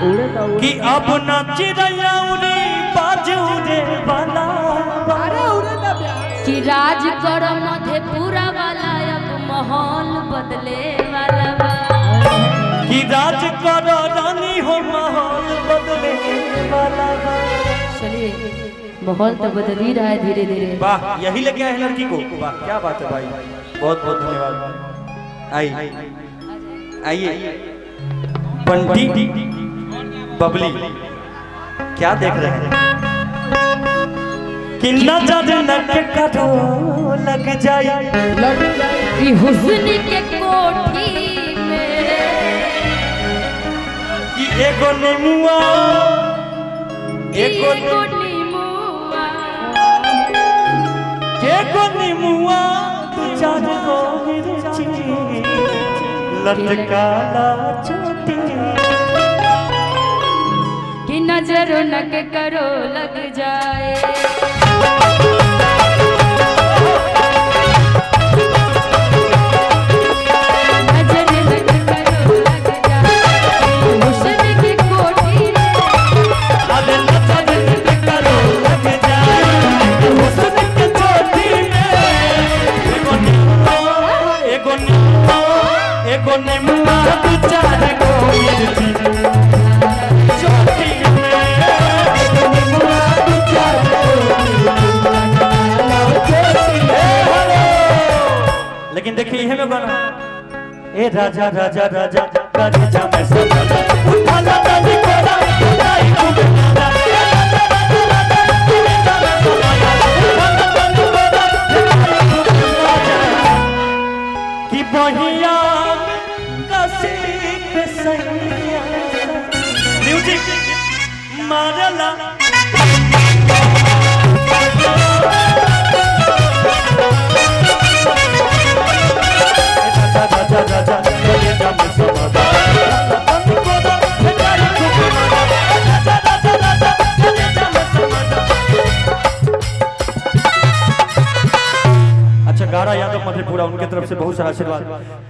कि अब न चिड़ैया उड़ी बाजू रे वाला कि राज कर मधेपुरा वाला अब माहौल बदले वाला बा। कि राज कर रानी हो माहौल बदले वाला बा। चलिए माहौल तो बदल ही रहा है धीरे धीरे। वाह, यही लेके आए लड़की को। वाह क्या बात है भाई, बहुत बहुत धन्यवाद। आइए पंडित बबली, क्या देख रहे हैं? कि नजर नक करो लग जाए हुस्न के कोठी में कि एगो निमुआ तू चार गो मिर्ची लटकाला चोटी कि नजर नक करो लग जाए। लेकिन देखिए यह में गाना ए राजा राजा राजा राजा मैं सब राजा उठा ला राजी कोरा उठाई खूब राजा राजा राजा राजा राजा मैं सब राजा उठा ला राजी कोरा उठाई खूब राजा कि बहिया कसी पे सैया म्यूजिक मारला गारा यादव मधेपुरा, उनके तरफ से बहुत सारा आशीर्वाद।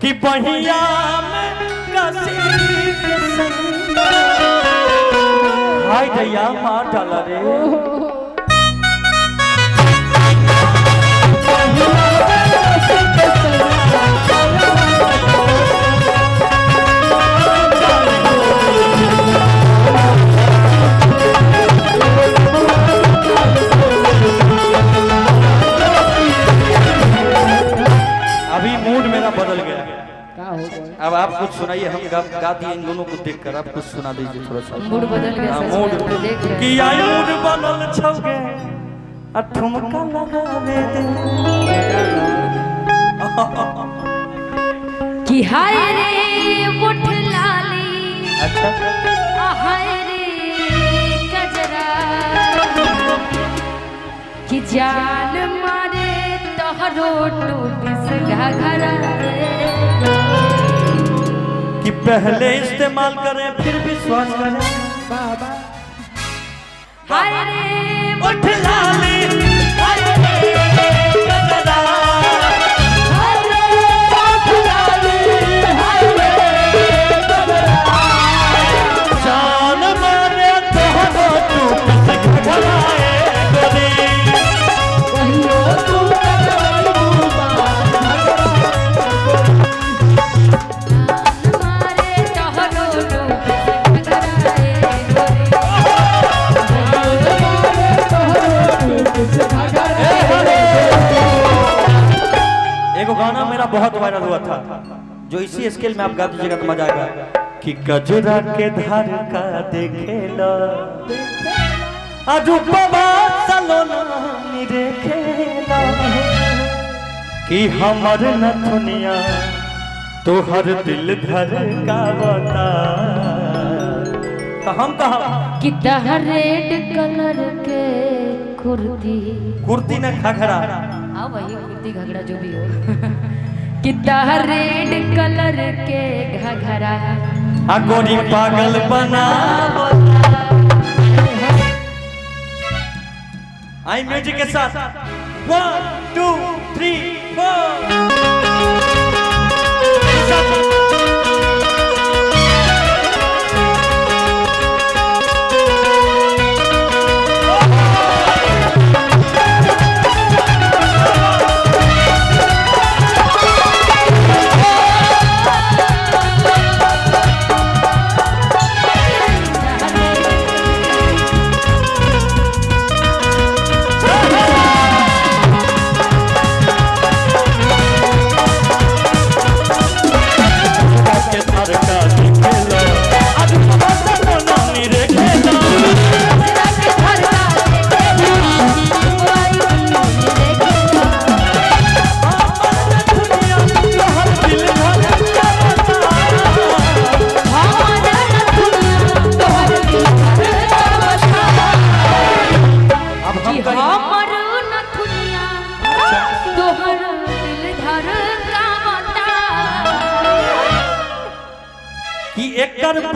कि बहिया में कसी हाय दैया मार डाला रे बदल गया। अब आप कुछ सुनाइए, हम गा दिए इन दोनों को देखकर, आप कुछ सुना दीजिए थोड़ा सा। मूड बदल गया, मूड कि आई मूड बदल छौगे आ ठुमका लगावे दे कि हाय रे मुठ लाली, अच्छा हाय रे गजरा कि जान मारे तोहरो टूटिस घघरा कि पहले इस्तेमाल करें फिर विश्वास करें। बाबा हाय रे मुठ लाली, हाय रे गजरा, हाय रे मुठ लाली, हाय रे गजरा जान मारे तोहरो टूटिस घघरा गोरी कहियो तू गाना मेरा बहुत वायरल हुआ था, जो इसी स्केल में आप गा दीजिएगा तो मजा आएगा। कि गजरा के धार का देखेला अजूबा सलोना निरेखेला कि हमर नथुनिया तोहर दिल धर का बता। तो हम कहा कि रेड कलर के कुर्ती न घघरा, हाँ वही कुर्ती घघरा जो भी हो कितना रेड कलर के घघरा गोरी पागल बना। आई म्यूजिक के साथ 1 2 3 4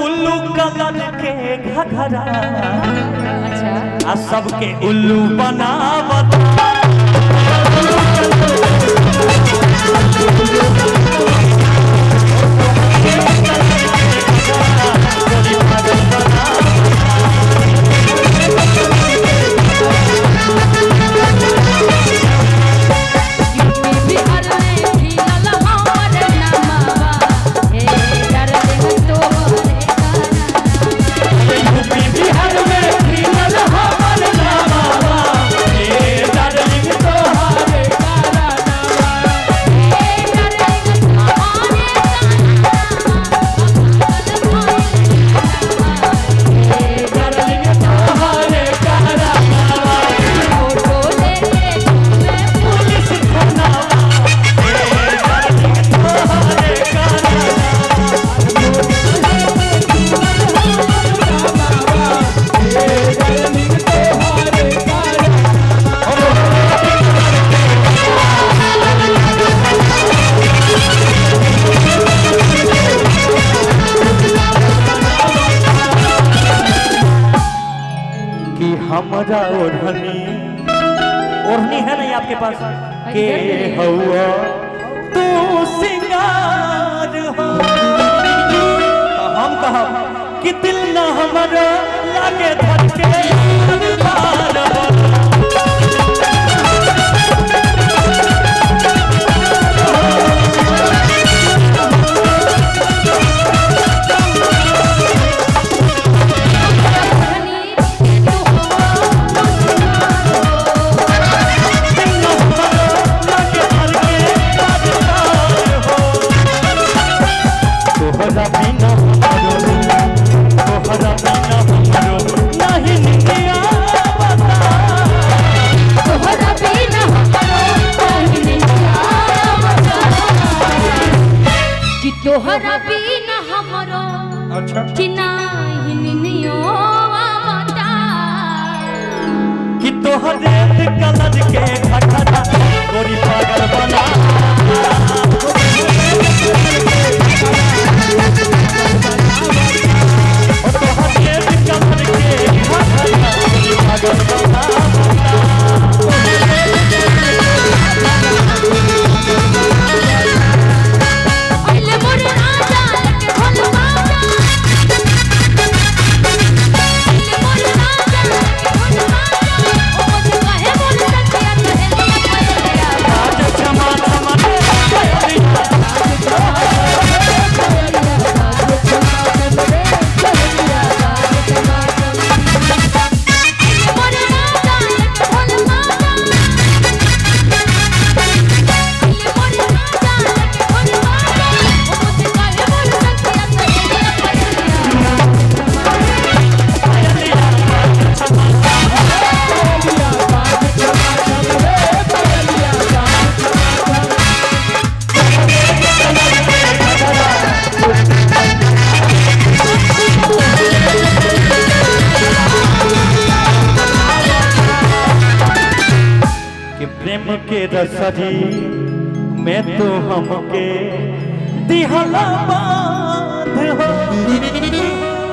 ब्लू कलर के घघरा अच्छा आ सबके उल्लू बनावत हमारा ओढ़नी ओढ़नी है नहीं आपके पास के हुआ तू सिंगार हो हम कहा कि दिल न हमारा लागे धड़के पार हो तोहरा बिना हमरो अच्छा कि नाही निनियो आवता कि तोहरे कलर के घघरा गोरी पागल बना तोहरे कलर के घघरा गोरी पागल बना प्रेम के रसरी में तो हमके दिहला बांध हो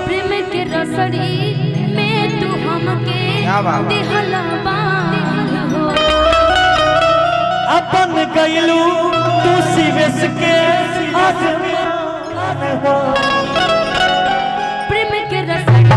प्रेम के रसरी में तू हमके दिहला बांध हो अपन गइलू तू शिवेश के आसमान हो प्रेम के रसरी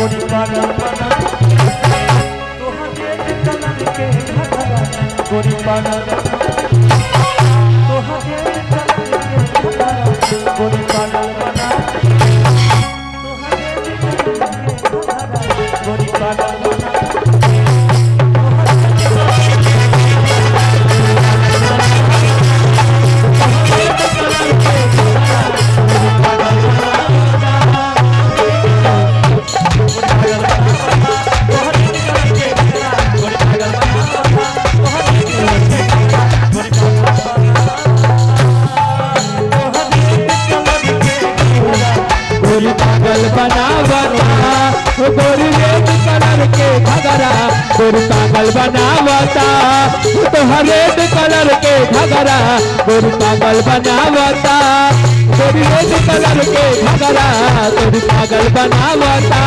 गोरी पागल बना तोहरे कलर के घघरा गोरी पागल बना तोहरे कलर के घघरा गोरी पागल बना तोहरे कलर के घघरा गोरी पागल बना गोरी पागल बनावता गोरी रेड कलर के घगरा गोरी पागल बनावता तोहर रेड कलर के घगरा गोरी पागल बनावता गोरी रेड कलर के घगरा गोरी पागल बनावता